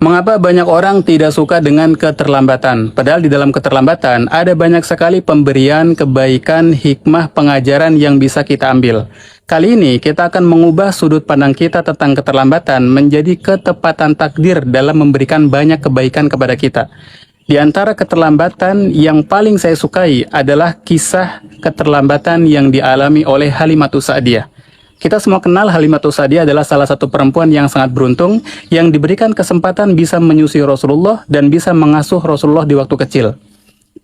Mengapa banyak orang tidak suka dengan keterlambatan? Padahal di dalam keterlambatan ada banyak sekali pemberian, kebaikan, hikmah, pengajaran yang bisa kita ambil. Kali ini kita akan mengubah sudut pandang kita tentang keterlambatan menjadi ketepatan takdir dalam memberikan banyak kebaikan kepada kita. Di antara keterlambatan yang paling saya sukai adalah kisah keterlambatan yang dialami oleh Halimatus Sa'diyah. Kita semua kenal Halimatus Sa'diyah adalah salah satu perempuan yang sangat beruntung yang diberikan kesempatan bisa menyusui Rasulullah dan bisa mengasuh Rasulullah di waktu kecil.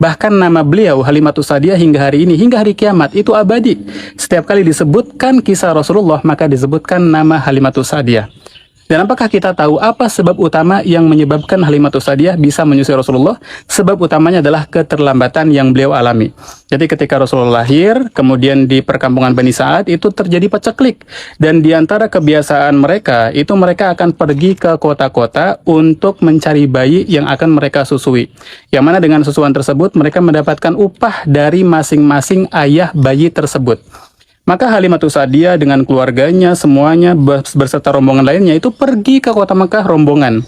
Bahkan nama beliau Halimatus Sa'diyah hingga hari ini, hingga hari kiamat itu abadi. Setiap kali disebutkan kisah Rasulullah maka disebutkan nama Halimatus Sa'diyah. Dan apakah kita tahu apa sebab utama yang menyebabkan Halimatus Sa'diyah bisa menyusui Rasulullah? Sebab utamanya adalah keterlambatan yang beliau alami. Jadi ketika Rasulullah lahir, kemudian di perkampungan Bani Sa'ad itu terjadi paceklik. Dan di antara kebiasaan mereka, itu mereka akan pergi ke kota-kota untuk mencari bayi yang akan mereka susui. Yang mana dengan susuan tersebut, mereka mendapatkan upah dari masing-masing ayah bayi tersebut. Maka Halimatus Sa'diyah dengan keluarganya semuanya berserta rombongan lainnya itu pergi ke kota Mekah rombongan.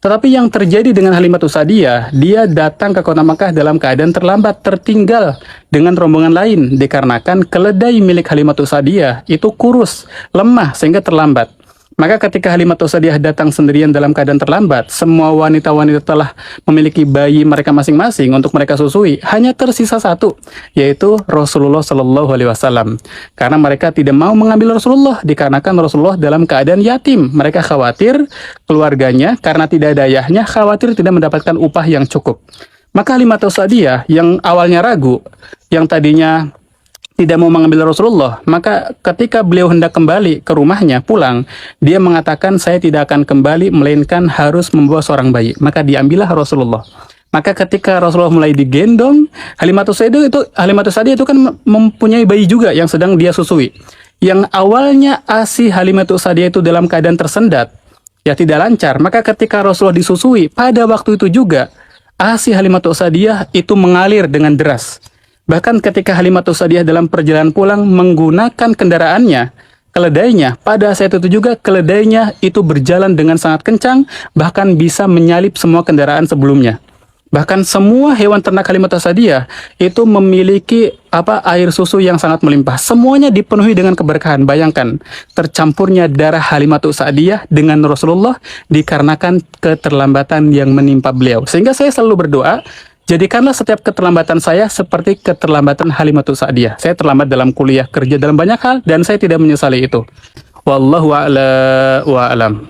Tetapi yang terjadi dengan Halimatus Sa'diyah, dia datang ke kota Mekah dalam keadaan terlambat, tertinggal dengan rombongan lain dikarenakan keledai milik Halimatus Sa'diyah itu kurus, lemah sehingga terlambat. Maka ketika Halimatus Sa'diyah datang sendirian dalam keadaan terlambat, semua wanita-wanita telah memiliki bayi mereka masing-masing untuk mereka susui. Hanya tersisa satu, yaitu Rasulullah Shallallahu Alaihi Wasallam. Karena mereka tidak mau mengambil Rasulullah, dikarenakan Rasulullah dalam keadaan yatim. Mereka khawatir keluarganya, karena tidak ada ayahnya, khawatir tidak mendapatkan upah yang cukup. Maka Halimatus Sa'diyah yang awalnya ragu, yang tadinya tidak mau mengambil Rasulullah, maka ketika beliau hendak kembali ke rumahnya, pulang, dia mengatakan, saya tidak akan kembali, melainkan harus membawa seorang bayi. Maka diambillah Rasulullah. Maka ketika Rasulullah mulai digendong, Halimatus Sa'diyah itu kan mempunyai bayi juga yang sedang dia susui. Yang awalnya ASI Halimatus Sa'diyah itu dalam keadaan tersendat, ya tidak lancar, maka ketika Rasulullah disusui, pada waktu itu juga, ASI Halimatus Sa'diyah itu mengalir dengan deras. Bahkan ketika Halimatus Sa'diyah dalam perjalanan pulang menggunakan kendaraannya, keledainya, pada saat itu juga keledainya itu berjalan dengan sangat kencang, bahkan bisa menyalip semua kendaraan sebelumnya. Bahkan semua hewan ternak Halimatus Sa'diyah itu memiliki air susu yang sangat melimpah. Semuanya dipenuhi dengan keberkahan. Bayangkan, tercampurnya darah Halimatus Sa'diyah dengan Rasulullah dikarenakan keterlambatan yang menimpa beliau. Sehingga saya selalu berdoa, jadikanlah setiap keterlambatan saya seperti keterlambatan Halimatus Sa'diyah. Saya terlambat dalam kuliah, kerja, dalam banyak hal, dan saya tidak menyesali itu. Wallahu a'lam.